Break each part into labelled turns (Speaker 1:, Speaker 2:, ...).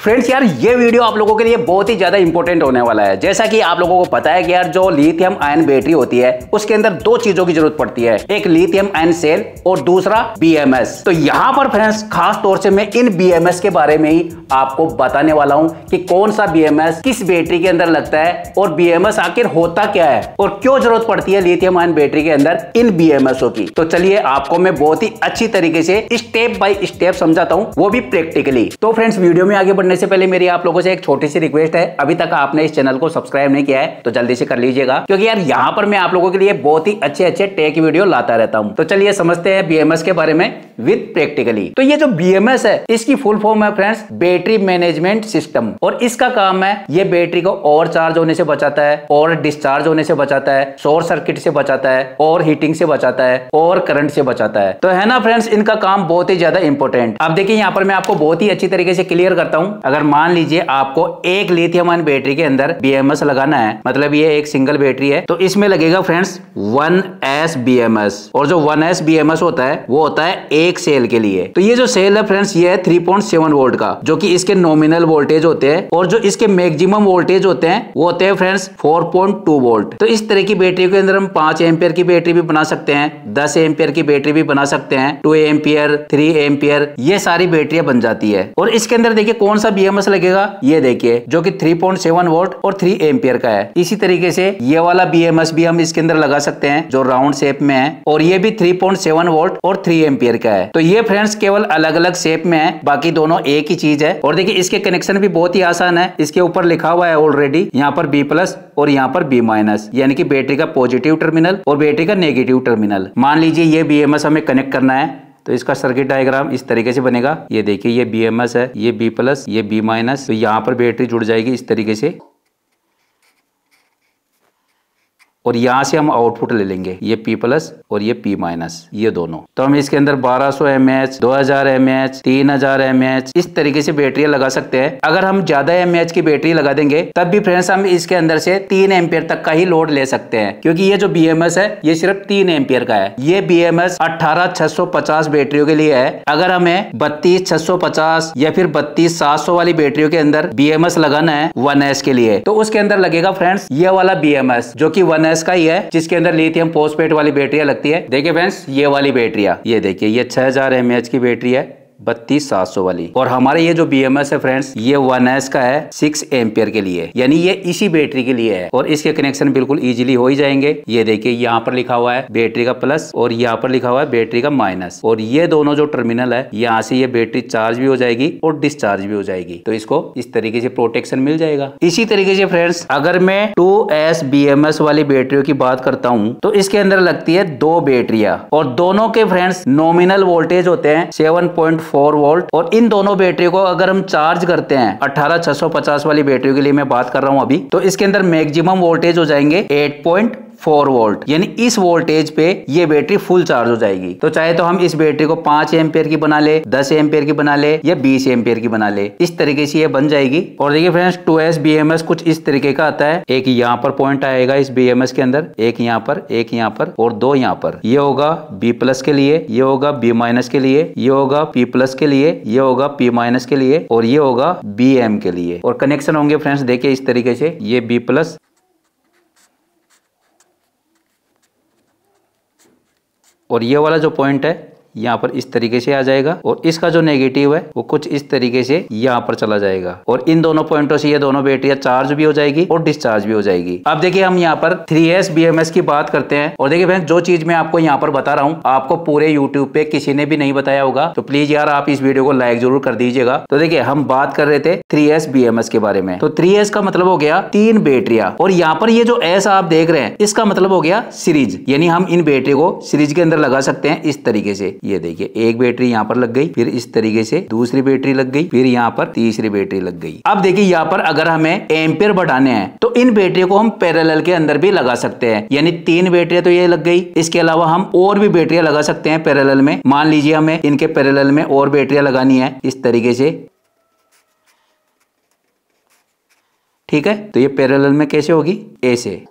Speaker 1: Friends यार ये video आप लोगों के लिए बहुत ही ज्यादा इंपॉर्टेंट होने वाला है। जैसा कि आप लोगों को पता है कि यार जो लिथियम आयन बैटरी होती है उसके अंदर दो चीजों की जरूरत पड़ती है, एक लिथियम आयन सेल और दूसरा बीएमएस। तो यहां पर फ्रेंड्स खास तौर से मैं इन बीएमएस के बारे में ही आपको बताने वाला हूं कि कौन सा बीएमएस किस बैटरी के अंदर लगता है और बीएमएस आखिर होता क्या है और क्यों जरूरत पड़ती है लिथियम आयन बैटरी के अंदर इन बीएमएसओ की। तो चलिए आपको मैं बहुत ही अच्छी तरीके से स्टेप बाय स्टेप समझाता हूं, वो भी प्रैक्टिकली। तो फ्रेंड्स वीडियो में आगे बढ़ने से पहले मेरी आप लोगों से एक छोटी सी रिक्वेस्ट है, अभी तक आपने इस चैनल को सब्सक्राइब नहीं किया है तो जल्दी से कर लीजिएगा, क्योंकि यार यहां पर मैं आप लोगों के लिए बहुत ही अच्छे अच्छे टेक वीडियो लाता रहता हूं। तो चलिए समझते हैं बीएमएस के बारे में विद प्रैक्टिकली। तो ये जो बीएमएस है इसकी फुल फॉर्म है फ्रेंड्स बैटरी मैनेजमेंट सिस्टम, और इसका काम है ये बैटरी को ओवर चार्ज होने से बचाता है और डिस्चार्ज होने से बचाता है, शॉर्ट सर्किट से बचाता है और हीटिंग से बचाता है और करंट से बचाता है। तो है ना फ्रेंड्स, इनका काम बहुत ही ज्यादा इंपॉर्टेंट। अब देखिए यहाँ पर मैं आपको बहुत ही अच्छी तरीके से क्लियर करता हूं। अगर मान लीजिए आपको एक लिथियम आयन बैटरी के अंदर बीएमएस लगाना है, मतलब ये एक सिंगल बैटरी है, तो इसमें लगेगा फ्रेंड्स 1s बीएमएस, और जो 1s बीएमएस होता है वो होता है एक सेल के लिए। तो ये जो सेल है फ्रेंड्स ये है 3.7 वोल्ट का, जो कि इसके नॉमिनल वोल्टेज होते हैं, और जो इसके मैक्सिमम वोल्टेज होते हैं वो होते हैं फ्रेंड्स 4.2 वोल्ट। तो इस तरह की बैटरी के अंदर हम 5 एम्पियर की बैटरी भी बना सकते हैं, 10 एम्पियर की बैटरी भी बना सकते हैं, 2 एम्पियर, 3 एम्पियर, ये सारी बैटरियां बन जाती है। और इसके अंदर देखिए कौन सा बीएमएस लगेगा, ये देखिए जो कि 3.7 वोल्ट और 3 एम्पियर का है। इसी तरीके से ये वाला बीएमएस भी हम इसके अंदर लगा सकते हैं जो राउंड शेप में है, और ये भी 3.7 वोल्ट और 3 एम्पियर का है। तो ये फ्रेंड्स केवल अलग अलग शेप में है, बाकी दोनों एक ही चीज है। और देखिए इसके कनेक्शन भी बहुत ही आसान है, इसके ऊपर लिखा हुआ है ऑलरेडी, यहाँ पर बी प्लस और यहाँ पर बी माइनस, यानी कि बैटरी का पॉजिटिव टर्मिनल और बैटरी का नेगेटिव टर्मिनल। मान लीजिए ये बीएमएस हमें कनेक्ट करना है, तो इसका सर्किट डायग्राम इस तरीके से बनेगा। ये देखिए ये बीएमएस है, ये बी प्लस, ये बी माइनस, तो यहाँ पर बैटरी जुड़ जाएगी इस तरीके से, और यहां से हम आउटपुट ले लेंगे, ये P प्लस और ये P माइनस, ये दोनों। तो हम इसके अंदर 1200 mAh, 2000 mAh, 3000 mAh इस तरीके से बैटरियां लगा सकते हैं। अगर हम ज्यादा mAh की बैटरी लगा देंगे तब भी फ्रेंड्स हम इसके अंदर से 3 एम्पियर तक का ही लोड ले सकते हैं, क्योंकि ये जो BMS है ये सिर्फ 3 एम्पियर का है। ये BMS 18650 बैटरियों के लिए है। अगर हमें 32650 या फिर 32700 वाली बैटरियों के अंदर BMS लगाना है 1s के लिए, तो उसके अंदर लगेगा फ्रेंड्स ये वाला BMS जो कि 1s का ही है, जिसके अंदर लिथियम फॉस्फेट वाली बैटरियां लगती है। देखिए फ्रेंड्स ये वाली बैटरियां, ये देखिए ये 6000 mAh की बैटरी है 32700 वाली, और हमारे ये जो बीएमएस है फ्रेंड्स ये 1s का है 6 एम्पियर के लिए, यानी ये इसी बैटरी के लिए है। और इसके कनेक्शन बिल्कुल इजीली हो ही जाएंगे। ये देखिए यहाँ पर लिखा हुआ है बैटरी का प्लस और यहाँ पर लिखा हुआ है बैटरी का माइनस, और ये दोनों जो टर्मिनल है यहाँ से ये बैटरी चार्ज भी हो जाएगी और डिस्चार्ज भी हो जाएगी। तो इसको इस तरीके से प्रोटेक्शन मिल जाएगा। इसी तरीके से फ्रेंड्स अगर मैं 2s बीएमएस वाली बैटरियों की बात करता हूँ तो इसके अंदर लगती है 2 बैटरियां, और दोनों के फ्रेंड्स नॉमिनल वोल्टेज होते हैं 7.4 वोल्ट। और इन दोनों बैटरी को अगर हम चार्ज करते हैं 18650 वाली बैटरी के लिए मैं बात कर रहा हूं अभी, तो इसके अंदर मैक्सिमम वोल्टेज हो जाएंगे 8.4 वोल्ट, यानी इस वोल्टेज पे ये बैटरी फुल चार्ज हो जाएगी। तो चाहे तो हम इस बैटरी को 5 एम्पियर की बना ले, 10 एम्पियर की बना ले या 20 एम्पियर की बना ले, इस तरीके से ये बन जाएगी। और देखिए फ्रेंड्स 2s बीएमएस कुछ इस तरीके का आता है। एक यहाँ पर पॉइंट आएगा इस बीएमएस के अंदर, एक यहाँ पर, एक यहाँ पर और 2 यहाँ पर। ये होगा बी प्लस के लिए, ये होगा बी माइनस के लिए, ये होगा पी प्लस के लिए, ये होगा पी माइनस के लिए, और ये होगा बी एम के लिए। और कनेक्शन होंगे फ्रेंड्स देखिए इस तरीके से, ये बी प्लस और ये वाला जो पॉइंट है यहाँ पर इस तरीके से आ जाएगा, और इसका जो नेगेटिव है वो कुछ इस तरीके से यहाँ पर चला जाएगा, और इन दोनों पॉइंटों से ये दोनों बैटरियां चार्ज भी हो जाएगी और डिस्चार्ज भी हो जाएगी। अब देखिए हम यहाँ पर 3s बीएमएस की बात करते हैं, और देखिए फ्रेंड्स जो चीज मैं आपको यहाँ पर बता रहा हूँ आपको पूरे यूट्यूब पे किसी ने भी नहीं बताया होगा, तो प्लीज यार आप इस वीडियो को लाइक जरूर कर दीजिएगा। तो देखिए हम बात कर रहे थे 3s बीएमएस के बारे में। तो 3s का मतलब हो गया 3 बैटरियां, और यहाँ पर ये जो s आप देख रहे हैं इसका मतलब हो गया सीरीज, यानी हम इन बैटरी को सीरीज के अंदर लगा सकते हैं इस तरीके से। ये देखिए एक बैटरी यहाँ पर लग गई, फिर इस तरीके से दूसरी बैटरी लग गई, फिर यहाँ पर तीसरी बैटरी लग गई। अब देखिए यहाँ पर अगर हमें एम्पियर बढ़ाने हैं तो इन बैटरी को हम पैरेलल के अंदर भी लगा सकते हैं, यानी 3 बैटरियां तो ये लग गई। इसके अलावा हम और भी बैटरियां लगा सकते हैं पैरेलल में। मान लीजिए हमें इनके पैरेलल में और बैटरियां लगानी है इस तरीके से, ठीक है। तो ये पैरेलल में कैसे होगी, ऐसे,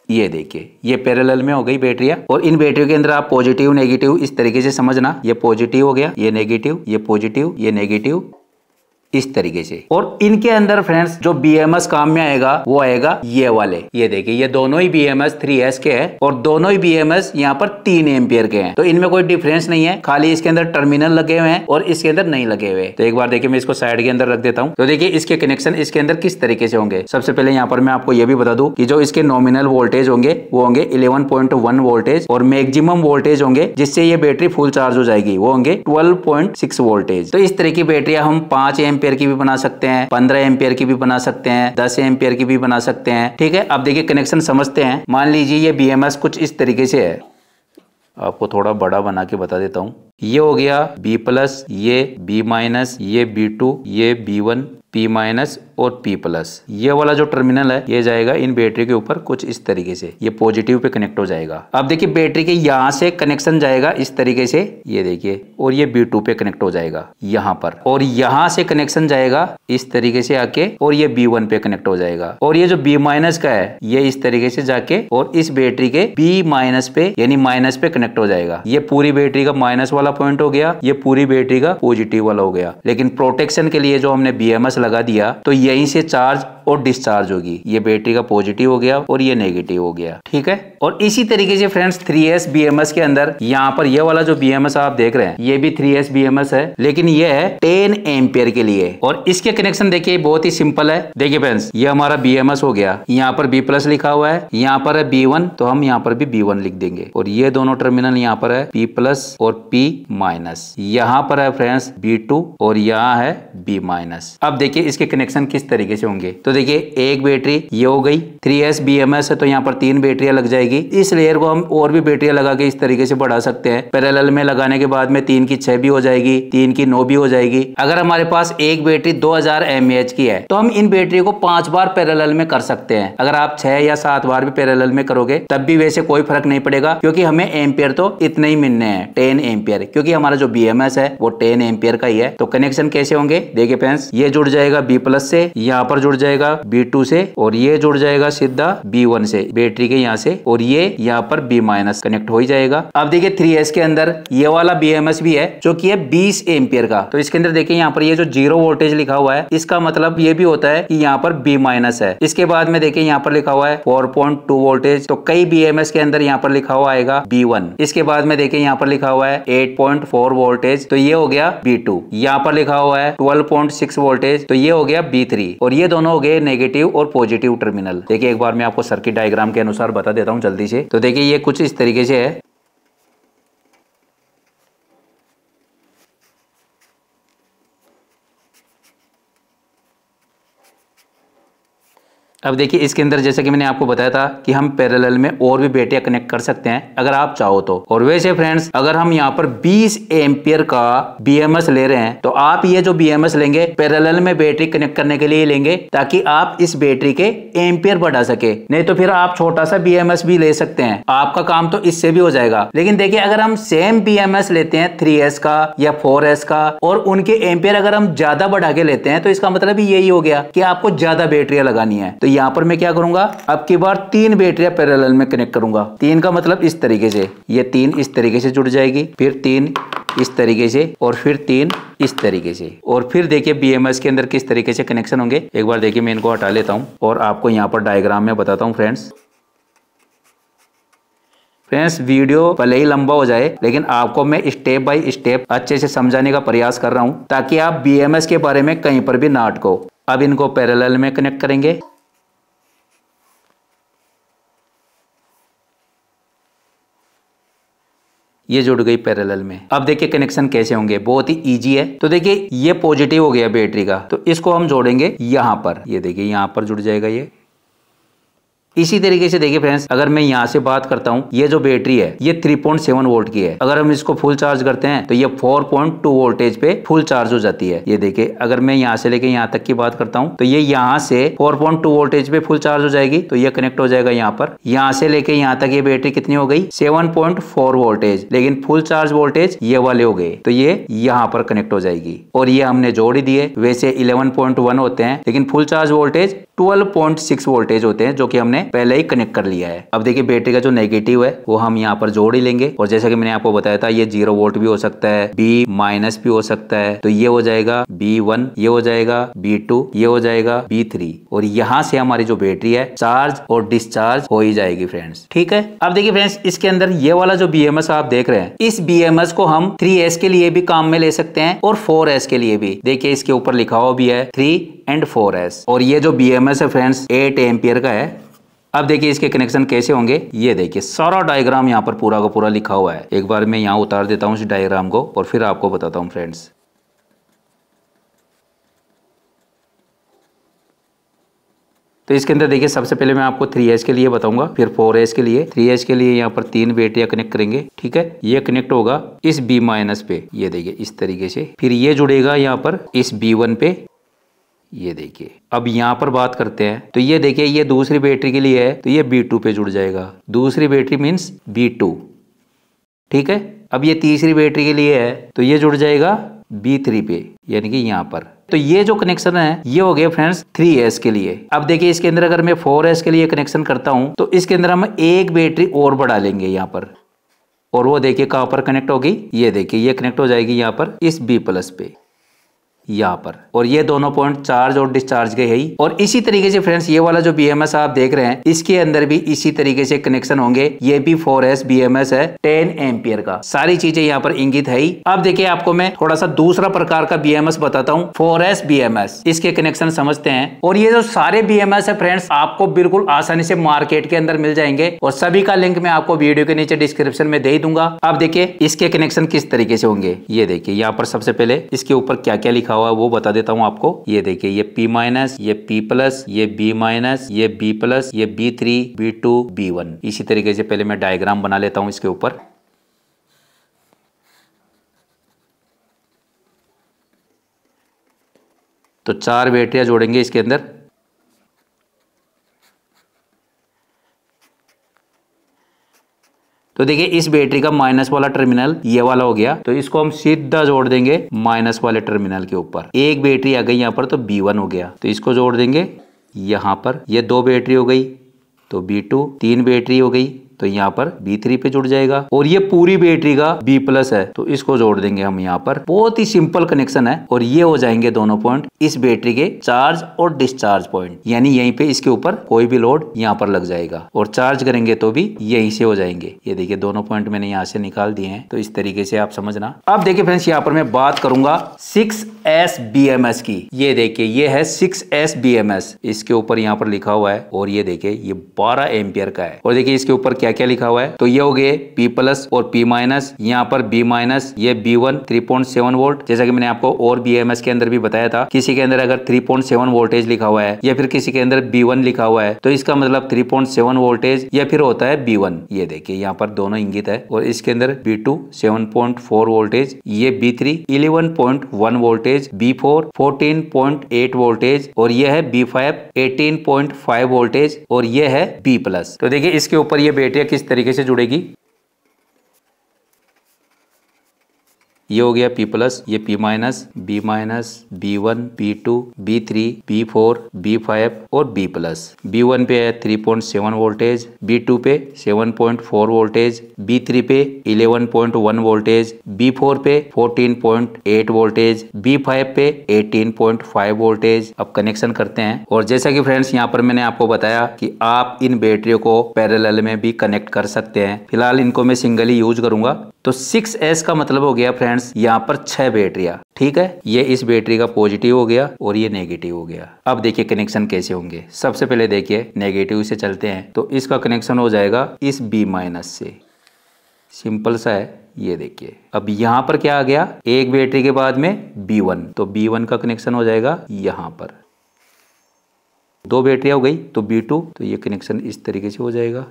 Speaker 1: ये देखिए ये पैरेलल में हो गई बैटरियां, और इन बैटरियों के अंदर आप पॉजिटिव नेगेटिव इस तरीके से समझना, ये पॉजिटिव हो गया, ये नेगेटिव, ये पॉजिटिव, ये नेगेटिव, इस तरीके से। और इनके अंदर फ्रेंड्स जो BMS काम में आएगा वो आएगा ये वाले। ये देखिए ये दोनों ही BMS 3S के हैं और दोनों ही BMS यहाँ पर 3 एम्पियर के हैं। तो इनमें कोई डिफरेंस नहीं है, खाली इसके अंदर टर्मिनल लगे हुए हैं और इसके अंदर नहीं लगे हुए। तो एक बार देखिए मैं इसको साइड के अंदर रख देता हूँ। तो देखिए इसके कनेक्शन इसके अंदर किस तरीके से होंगे। सबसे पहले यहाँ पर मैं आपको ये भी बता दूं कि जो इसके नॉमिनल वोल्टेज होंगे वो होंगे 11.1 वोल्टेज और मैक्सिमम वोल्टेज होंगे जिससे ये बैटरी फुल चार्ज हो जाएगी वो होंगे 12.6 वोल्टेज। तो इस तरह की बैटरियां हम 5 एम्पियर की भी बना सकते हैं, 15 एम्पियर की भी बना सकते हैं, 10 एम्पियर की भी बना सकते हैं। ठीक है, अब देखिए कनेक्शन समझते हैं। मान लीजिए ये BMS कुछ इस तरीके से है, आपको थोड़ा बड़ा बना के बता देता हूं। ये हो गया B+, ये B-, ये B2, ये B1, P- और P+। ये वाला जो टर्मिनल है ये जाएगा इन बैटरी के ऊपर कुछ इस तरीके से, ये पॉजिटिव पे कनेक्ट हो जाएगा। अब देखिए बैटरी के यहां से कनेक्शन जाएगा इस तरीके से, ये देखिए, और ये B2 पे कनेक्ट हो जाएगा यहां पर, और यहां से कनेक्शन जाएगा इस तरीके से आके और ये B1 पे कनेक्ट हो जाएगा। और ये जो B- का है ये इस तरीके से जाके और इस बैटरी के B- पे यानी माइनस पे कनेक्ट हो जाएगा। ये पूरी बैटरी का माइनस वाला पॉइंट हो गया, ये पूरी बैटरी का पॉजिटिव वाला हो गया। लेकिन प्रोटेक्शन के लिए जो हमने BMS लगा दिया तो यहीं से चार्ज और डिस्चार्ज होगी। ये बैटरी का पॉजिटिव हो गया और ये नेगेटिव हो गया। ठीक है, और इसी तरीके से फ्रेंड्स 3S BMS के अंदर यहाँ पर ये वाला जो BMS आप देख रहे हैं ये भी 3S BMS है, लेकिन ये है 10 एम्पियर के लिए। और इसके कनेक्शन देखिए बहुत ही सिंपल है। देखिए फ्रेंड्स ये हमारा BMS हो गया, यहाँ पर B+ लिखा हुआ है, यहाँ पर है B1 तो हम यहाँ पर भी B1 लिख देंगे, और ये दोनों टर्मिनल यहाँ पर है P+ और P-। यहाँ पर है फ्रेंड्स B2 और यहाँ है B-। अब देखिए इसके कनेक्शन किस तरीके से होंगे। तो देखिए एक बैटरी ये हो गई, 3S BMS है तो यहाँ पर 3 बैटरियां लग जाएगी। इस लेयर को हम और भी बैटरियां लगा के इस तरीके से बढ़ा सकते हैं। पैरेलल में लगाने के बाद में 3 की 6 भी हो जाएगी, 3 की 9 भी हो जाएगी। अगर हमारे पास एक बैटरी 2000 mAh की है तो हम इन बैटरी को 5 बार पैरेलल में कर सकते हैं। अगर आप 6 या 7 बार भी पैरेलल में करोगे तब भी वैसे कोई फर्क नहीं पड़ेगा, क्योंकि हमें एम्पियर तो इतने ही मिलने हैं, 10 एम्पियर, क्योंकि हमारा जो BMS है वो 10 एम्पियर का ही है। तो कनेक्शन कैसे होंगे देखिए फ्रेंड्स, ये जुड़ जाएगा B+ से, यहाँ पर जुड़ जाएगा B2 से, और ये जुड़ जाएगा सीधा B1 से बैटरी के यहाँ से, और ये यहाँ पर B- कनेक्ट हो ही जाएगा। अब देखिए 3S के अंदर ये वाला BMS भी है जो कि है 20 एम्पियर का। तो इसके अंदर देखिए यहाँ पर ये जो 0 वोल्टेज लिखा हुआ है इसका मतलब ये भी होता है कि यहाँ पर B- है। इसके बाद में देखिए यहाँ पर लिखा हुआ है 4.2 वोल्टेज, तो कई BMS के अंदर यहाँ पर लिखा हुआ आएगा B1। इसके बाद में देखिए यहाँ पर लिखा हुआ है 8.4 वोल्टेज, तो ये हो गया B2। यहाँ पर लिखा हुआ है 12.6 वोल्टेज, तो ये हो गया B3। और ये दोनों हो गए नेगेटिव और पॉजिटिव टर्मिनल। देखिए एक बार मैं आपको सर्किट डायग्राम के अनुसार बता देता हूं जल्दी से। तो देखिए ये कुछ इस तरीके से है। अब देखिए इसके अंदर जैसे कि मैंने आपको बताया था कि हम पैरेलल में और भी बैटरियां कनेक्ट कर सकते हैं अगर आप चाहो तो। और वैसे फ्रेंड्स अगर हम यहाँ पर 20 एम्पियर का BMS ले रहे हैं तो आप ये जो BMS लेंगे पैरेलल में बैटरी कनेक्ट करने के लिए लेंगे, ताकि आप इस बैटरी के एम्पियर बढ़ा सके। नहीं तो फिर आप छोटा सा BMS भी ले सकते हैं, आपका काम तो इससे भी हो जाएगा। लेकिन देखिए अगर हम सेम BMS लेते हैं 3S का या 4S का और उनके एम्पियर अगर हम ज्यादा बढ़ा के लेते हैं तो इसका मतलब यही हो गया कि आपको ज्यादा बैटरियां लगानी है। तो यहाँ पर मैं क्या करूंगा, अब की बार 3 बैटरियां पैरेलल में कनेक्ट करूंगा। 3 का मतलब इस तरीके से, ये 3 इस तरीके से जुड़ जाएगी, फिर 3 इस तरीके से, और फिर 3 इस तरीके से। और फिर देखिए BMS के अंदर किस तरीके से कनेक्शन होंगे। एक बार देखिए मैं इनको हटा लेता हूं और आपको यहाँ पर डायग्राम में बताता हूँ फ्रेंड्स। वीडियो भले ही लंबा हो जाए लेकिन आपको मैं स्टेप बाय स्टेप अच्छे से समझाने का प्रयास कर रहा हूं, ताकि आप BMS के बारे में कहीं पर भी ना अटको। अब इनको पैरेलल में कनेक्ट करेंगे। ये जुड़ गई पैरेलल में। अब देखिए कनेक्शन कैसे होंगे, बहुत ही इजी है। तो देखिए ये पॉजिटिव हो गया बैटरी का, तो इसको हम जोड़ेंगे यहां पर। ये देखिए यहां पर जुड़ जाएगा ये। इसी तरीके से देखिए फ्रेंड्स अगर मैं यहाँ से बात करता हूँ, ये जो बैटरी है ये 3.7 वोल्ट की है। अगर हम इसको फुल चार्ज करते हैं तो ये 4.2 वोल्टेज पे फुल चार्ज हो जाती है। ये देखिए अगर मैं यहाँ से लेके यहाँ तक की बात करता हूँ तो ये यहाँ से 4.2 वोल्टेज पे फुल चार्ज हो जाएगी, तो ये कनेक्ट हो जाएगा यहाँ पर। यहाँ से लेके यहाँ तक ये बैटरी कितनी हो गई, 7.4 वोल्टेज, लेकिन फुल चार्ज वोल्टेज ये वाले हो गए, तो ये यहाँ पर कनेक्ट हो जाएगी। और ये हमने जोड़ ही दिए। वैसे 11.1 होते हैं लेकिन फुल चार्ज वोल्टेज 12.6 वोल्टेज होते हैं, जो कि हमने पहले ही कनेक्ट कर लिया है। अब देखिए बैटरी का जो नेगेटिव है वो हम यहाँ पर जोड़ ही लेंगे, और जैसा कि मैंने आपको बताया था ये 0 वोल्ट भी हो सकता है, B माइनस भी हो सकता है, तो ये हो जाएगा B1, ये हो जाएगा B2, ये हो जाएगा B3, और यहाँ से हमारी जो बैटरी है चार्ज और डिस्चार्ज हो ही जाएगी फ्रेंड्स। ठीक है, अब देखिए फ्रेंड्स इसके अंदर ये वाला जो BMS आप देख रहे हैं, इस BMS को हम 3S के लिए भी काम में ले सकते हैं और 4S के लिए भी। देखिए इसके ऊपर लिखा हुआ भी है 3 एंड 4S, और ये जो BMS है फ्रेंड्स 8 एम्पियर का है। अब देखिए इसके कनेक्शन कैसे होंगे, ये देखिए सारा डायग्राम यहाँ पर पूरा का पूरा लिखा हुआ है। एक बार मैं यहाँ उतार देता हूँ इस डायग्राम को और फिर आपको बताता हूँ फ्रेंड्स। तो इसके अंदर देखिए सबसे पहले मैं आपको 3S के लिए बताऊंगा, फिर 4S के लिए। 3S के लिए यहाँ पर 3 बैटरियां कनेक्ट करेंगे। ठीक है, ये कनेक्ट होगा इस B माइनस पे, ये देखिए इस तरीके से, फिर ये जुड़ेगा यहाँ पर इस B1 पे, ये देखिए। अब यहाँ पर बात करते हैं तो ये देखिए ये दूसरी बैटरी के लिए है तो ये B2 पे जुड़ जाएगा, दूसरी बैटरी मीन्स B2। ठीक है, अब ये तीसरी बैटरी के लिए है तो ये जुड़ जाएगा B3 पे, यानी कि यहाँ पर। तो ये जो कनेक्शन है ये हो गया फ्रेंड्स 3S के लिए। अब देखिए इसके अंदर अगर मैं 4S के लिए कनेक्शन करता हूं तो इसके अंदर हम एक बैटरी और बढ़ा लेंगे यहाँ पर, और वो देखिए कहां पर कनेक्ट होगी, ये देखिए ये कनेक्ट हो जाएगी यहाँ पर इस B प्लस पे, यहाँ पर, और ये दोनों पॉइंट चार्ज और डिस्चार्ज के है ही। और इसी तरीके से फ्रेंड्स ये वाला जो BMS आप देख रहे हैं इसके अंदर भी इसी तरीके से कनेक्शन होंगे। ये भी 4S BMS है 10 एम्पियर का, सारी चीजें यहाँ पर इंगित है ही। अब देखिए आपको मैं थोड़ा सा दूसरा प्रकार का BMS बताता हूँ, 4S BMS, इसके कनेक्शन समझते हैं। और ये जो सारे BMS है फ्रेंड्स आपको बिल्कुल आसानी से मार्केट के अंदर मिल जाएंगे, और सभी का लिंक मैं आपको वीडियो के नीचे डिस्क्रिप्शन में दे ही दूंगा। अब देखिए इसके कनेक्शन किस तरीके से होंगे, ये देखिए यहाँ पर सबसे पहले इसके ऊपर क्या क्या लिखा हुआ है वो बता देता हूं आपको। ये देखिए ये P माइनस, ये P प्लस, ये B माइनस, ये B प्लस, ये B3, B2, B1। इसी तरीके से पहले मैं डायग्राम बना लेता हूं इसके ऊपर। तो 4 बैटरियां जोड़ेंगे इसके अंदर। तो देखिए इस बैटरी का माइनस वाला टर्मिनल ये वाला हो गया, तो इसको हम सीधा जोड़ देंगे माइनस वाले टर्मिनल के ऊपर। एक बैटरी आ गई यहाँ पर तो B1 हो गया, तो इसको जोड़ देंगे यहाँ पर। ये 2 बैटरी हो गई तो B2, 3 बैटरी हो गई तो यहाँ पर B3 पे जुड़ जाएगा, और ये पूरी बैटरी का B प्लस है तो इसको जोड़ देंगे हम यहाँ पर। बहुत ही सिंपल कनेक्शन है, और ये हो जाएंगे दोनों पॉइंट इस बैटरी के चार्ज और डिस्चार्ज पॉइंट, यानी यहीं पे इसके ऊपर कोई भी लोड यहाँ पर लग जाएगा, और चार्ज करेंगे तो भी यहीं से हो जाएंगे। ये देखिए दोनों पॉइंट मैंने यहाँ से निकाल दिए हैं, तो इस तरीके से आप समझना। अब देखिए फ्रेंड्स यहाँ पर मैं बात करूंगा 6S BMS की। ये देखिए ये है 6S BMS, इसके ऊपर यहाँ पर लिखा हुआ है, और ये देखिए ये 12 एम्पियर का है। और देखिए इसके ऊपर क्या क्या लिखा हुआ है, तो ये हो गए P प्लस और P माइनस, यहाँ पर B माइनस, ये B1 3.7 वोल्ट। जैसा कि मैंने आपको और BMS के अंदर भी बताया था, किसी के अंदर अगर 3.7 वोल्टेज लिखा हुआ है या फिर किसी के अंदर B1 लिखा हुआ है तो इसका मतलब 3.7 वोल्टेज या फिर होता है B1। ये देखिए यहाँ पर दोनों इंगित है। और इसके अंदर B2 7.4 वोल्टेज, ये B3 11.1 वोल्टेज, B4 14.8 वोल्टेज, और ये है B5 18.5 वोल्टेज, और ये है B प्लस। तो देखिए इसके ऊपर ये बैटरी किस तरीके से जुड़ेगी। ये हो गया P प्लस, ये P minus, B minus, B1, B2, B3, B4, B5 और B प्लस। B1 पे है 3.7 वोल्टेज, B2 पे 7.4 वोल्टेज, B3 पे 11.1 वोल्टेज, B4 पे 14.8 वोल्टेज, B5 पे 18.5 वोल्टेज। अब कनेक्शन करते हैं, और जैसा कि फ्रेंड्स यहाँ पर मैंने आपको बताया कि आप इन बैटरियों को पैरेलल में भी कनेक्ट कर सकते हैं। फिलहाल इनको मैं सिंगल ही यूज करूंगा। तो 6S का मतलब हो गया फ्रेंड्स यहाँ पर 6 बैटरियां। ठीक है, ये इस बैटरी का पॉजिटिव हो गया और ये नेगेटिव हो गया। अब देखिए कनेक्शन कैसे होंगे। सबसे पहले देखिए नेगेटिव से चलते हैं, तो इसका कनेक्शन हो जाएगा इस B माइनस से, सिंपल सा है। ये देखिए अब यहाँ पर क्या आ गया, एक बैटरी के बाद में B1, तो B1 का कनेक्शन हो जाएगा यहाँ पर। 2 बैटरियां हो गई तो B2, तो ये कनेक्शन इस तरीके से हो जाएगा।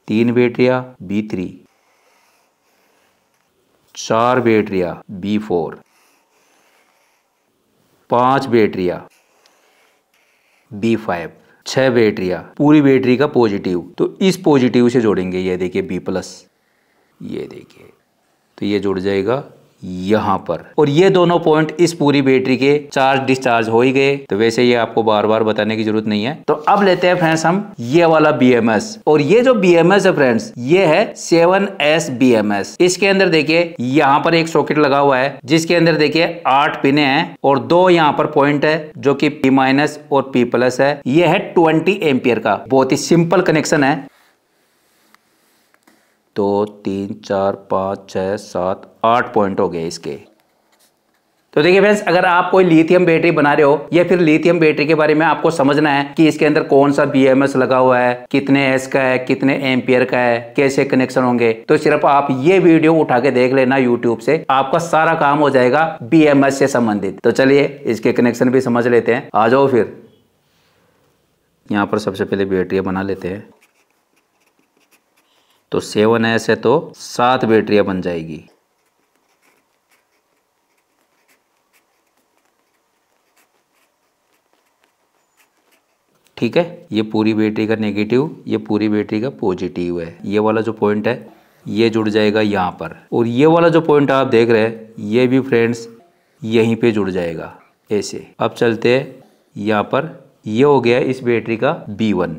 Speaker 1: 3 बैटरियां B3, 4 बैटरियां B4, 5 बैटरियां B5, 6 बैटरियां, पूरी बैटरी का पॉजिटिव, तो इस पॉजिटिव से जोड़ेंगे। ये देखिए B प्लस, ये देखिए, तो ये जुड़ जाएगा यहाँ पर, और ये दोनों पॉइंट इस पूरी बैटरी के चार्ज डिस्चार्ज हो ही गए। तो वैसे ये आपको बार बार बताने की जरूरत नहीं है। तो अब लेते हैं फ्रेंड्स हम ये वाला BMS, और ये जो BMS है फ्रेंड्स ये है 7S BMS। इसके अंदर देखिए यहाँ पर एक सॉकेट लगा हुआ है जिसके अंदर देखिए 8 पिने हैं और 2 यहाँ पर पॉइंट है जो कि P- और P+ है। ये है 20 एम्पियर का, बहुत ही सिंपल कनेक्शन है। 2 3 4 5 6 7 8 पॉइंट हो गए इसके। तो देखिए फ्रेंड्स, अगर आप कोई लिथियम बैटरी बना रहे हो या फिर लिथियम बैटरी के बारे में आपको समझना है कि इसके अंदर कौन सा BMS लगा हुआ है, कितने S का है, कितने एम्पियर का है, कैसे कनेक्शन होंगे, तो सिर्फ आप ये वीडियो उठा के देख लेना YouTube से, आपका सारा काम हो जाएगा BMS से संबंधित। तो चलिए इसके कनेक्शन भी समझ लेते हैं, आ जाओ फिर। यहाँ पर सबसे पहले बैटरियां बना लेते हैं। तो 7S है तो 7 बैटरियां बन जाएगी। ठीक है, ये पूरी बैटरी का नेगेटिव, ये पूरी बैटरी का पॉजिटिव है। ये वाला जो पॉइंट है ये जुड़ जाएगा यहाँ पर, और ये वाला जो पॉइंट आप देख रहे हैं ये भी फ्रेंड्स यहीं पे जुड़ जाएगा ऐसे। अब चलते हैं यहाँ पर, ये हो गया इस बैटरी का B1,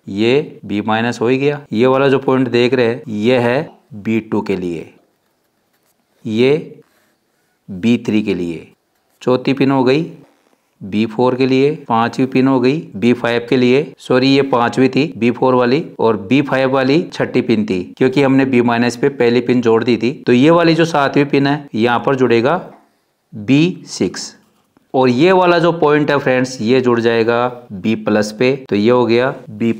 Speaker 1: ये B- हो ही गया। ये वाला जो पॉइंट देख रहे हैं ये है B2 के लिए, ये B3 के लिए, चौथी पिन हो गई B4 के लिए, 5वीं पिन हो गई B5 के लिए, सॉरी ये 5वीं थी B4 वाली, और B5 वाली 6ठी पिन थी क्योंकि हमने B- पे पहली पिन जोड़ दी थी। तो ये वाली जो 7वीं पिन है यहाँ पर जुड़ेगा B6, और ये वाला जो पॉइंट है फ्रेंड्स ये जुड़ जाएगा B+ पे। तो ये हो गया B+।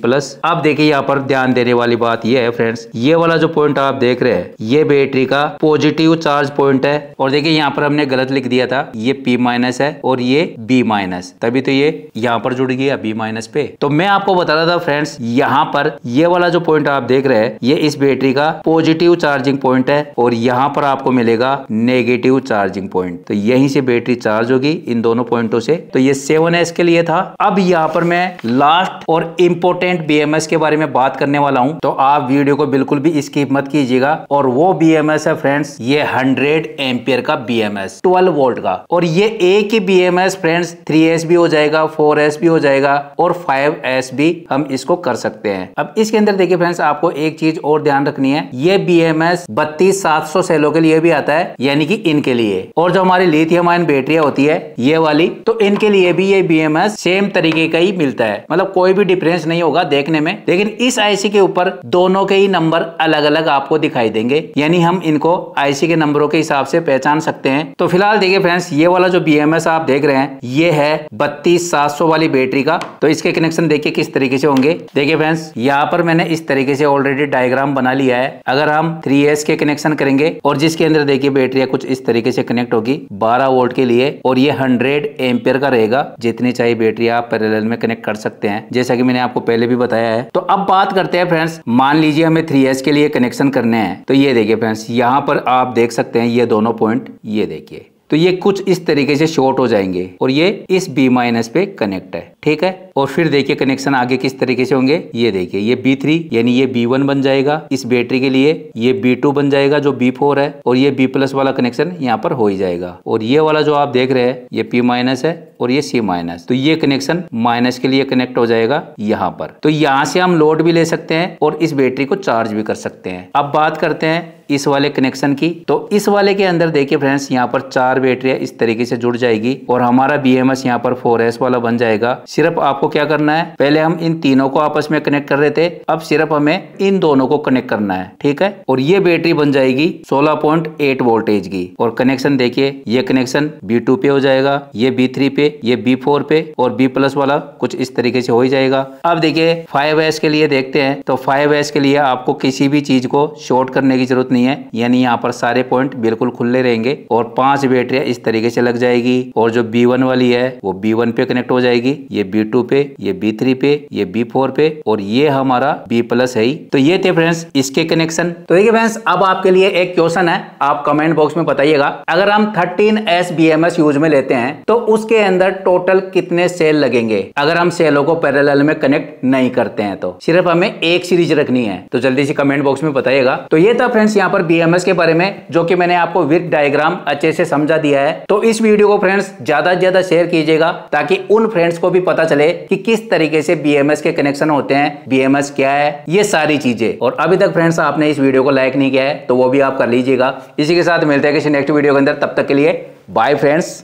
Speaker 1: अब देखिए यहाँ पर ध्यान देने वाली बात ये है फ्रेंड्स, ये वाला जो पॉइंट आप देख रहे हैं ये बैटरी का पॉजिटिव चार्ज पॉइंट है, और देखिए यहाँ पर हमने गलत लिख दिया था, ये P- है और ये B-, तभी तो ये यहाँ पर जुड़ गया B- पे। तो मैं आपको बता रहा था फ्रेंड्स, यहाँ पर ये वाला जो पॉइंट आप देख रहे हैं ये इस बैटरी का पॉजिटिव चार्जिंग पॉइंट है, और यहाँ पर आपको मिलेगा नेगेटिव चार्जिंग पॉइंट। तो यहीं से बैटरी चार्ज होगी इन दोनों पॉइंटों से। तो ये 7S के लिए था। अब यहाँ पर मैं लास्ट और इंपोर्टेंट BMS के बारे में बात करने वाला हूं, तो आप वीडियो को बिल्कुल भी स्किप मत कीजिएगा। और वो BMS है फ्रेंड्स ये 100 एम्पियर का BMS 12 वोल्ट का, और ये एक ही BMS फ्रेंड्स 3S भी हो जाएगा, 4S भी हो जाएगा और 5S भी हम इसको कर सकते हैं। अब इसके अंदर देखिए फ्रेंड्स, आपको एक चीज और ध्यान रखनी है, ये BMS 32700 सेलों के लिए भी आता है, यानी कि इनके लिए। और जो हमारी लिथियम आयन बैटरियां होती है ये वाली, तो इनके लिए भी ये BMS सेम तरीके का ही मिलता है, मतलब कोई भी डिफरेंस नहीं होगा देखने में। लेकिन इस IC के ऊपर दोनों के ही नंबर अलग अलग आपको दिखाई देंगे, यानी हम इनको IC के नंबरों के हिसाब से पहचान सकते हैं। तो फिलहाल देखिए फ्रेंड्स, ये वाला जो BMS आप देख रहे हैं ये है 32700 वाली बैटरी का। तो इसके कनेक्शन देखिए किस तरीके से होंगे। देखिए फ्रेंड्स, यहाँ पर मैंने इस तरीके से ऑलरेडी डायग्राम बना लिया है। अगर हम 3S के कनेक्शन करेंगे, और जिसके अंदर देखिए बैटरी कुछ इस तरीके से कनेक्ट होगी 12 वोल्ट के लिए, और ये 100 एम्पियर का रहेगा। जितनी चाहिए बैटरी आप पैरेलल में कनेक्ट कर सकते हैं, जैसा कि मैंने आपको पहले भी बताया है। तो अब बात करते हैं फ्रेंड्स, मान लीजिए हमें 3S के लिए कनेक्शन करने हैं। तो ये देखिए फ्रेंड्स, यहाँ पर आप देख सकते हैं ये दोनों पॉइंट, ये देखिए तो ये कुछ इस तरीके से शॉर्ट हो जाएंगे, और ये इस B- पे कनेक्ट है, ठीक है। और फिर देखिए कनेक्शन आगे किस तरीके से होंगे, ये देखिए ये B3 यानी ये B1 बन जाएगा इस बैटरी के लिए, ये B2 बन जाएगा जो B4 है, और ये B+ वाला कनेक्शन यहाँ पर हो ही जाएगा। और ये वाला जो आप देख रहे हैं ये P- है और ये C-, तो ये कनेक्शन माइनस के लिए कनेक्ट हो जाएगा यहाँ पर। तो यहाँ से हम लोड भी ले सकते हैं और इस बैटरी को चार्ज भी कर सकते हैं। अब बात करते हैं इस वाले कनेक्शन की। तो इस वाले के अंदर देखिए फ्रेंड्स, यहाँ पर 4 बैटरियां इस तरीके से जुड़ जाएगी, और हमारा BMS यहाँ पर 4S वाला बन जाएगा। सिर्फ आपको क्या करना है, पहले हम इन तीनों को आपस में कनेक्ट कर रहे थे, अब सिर्फ हमें इन दोनों को कनेक्ट करना है, ठीक है। और ये बैटरी बन जाएगी 16.8 वोल्टेज की। और कनेक्शन देखिए, ये कनेक्शन B2 पे हो जाएगा, ये B3 पे, ये B4 पे, और B+ वाला कुछ इस तरीके से हो ही जाएगा। अब देखिए 5S के लिए देखते हैं। तो 5S के लिए आपको किसी भी चीज को शॉर्ट करने की जरूरत नहीं है, यानी यहाँ पर सारे पॉइंट बिल्कुल खुले रहेंगे, और 5 बैटरियां इस तरीके से लग जाएगी। और जो B1 वाली है वो B1 पे कनेक्ट हो जाएगी, ये B2 पे, ये B3 पे, ये B4 पे और ये हमारा B+ है ही। तो ये थे फ्रेंड्स इसके कनेक्शन। तो देखिए फ्रेंड्स, अब आपके लिए एक क्वेश्चन है, आप कमेंट बॉक्स में बताइएगा, अगर हम 13S BMS यूज में लेते हैं तो उसके अंदर टोटल कितने सेल लगेंगे अगर हम सेलों को पैरेलल में कनेक्ट नहीं करते हैं। तो सिर्फ हमें एक सीरीज रखनी है, तो जल्दी से कमेंट बॉक्स में बताइएगा। तो ये था फ्रेंड्स यहाँ पर BMS के बारे में, जो कि मैंने आपको विद डायग्राम अच्छे से समझा दिया है। तो इस वीडियो को फ्रेंड्स ज्यादा से ज्यादा शेयर कीजिएगा, ताकि उन फ्रेंड्स को भी पता चले कि किस तरीके से BMS के कनेक्शन होते हैं, BMS क्या है, ये सारी चीजें। और अभी तक फ्रेंड्स आपने इस वीडियो को लाइक नहीं किया है तो वो भी आप कर लीजिएगा। इसी के साथ मिलते हैं किसी नेक्स्ट वीडियो के अंदर, तब तक के लिए बाय फ्रेंड्स।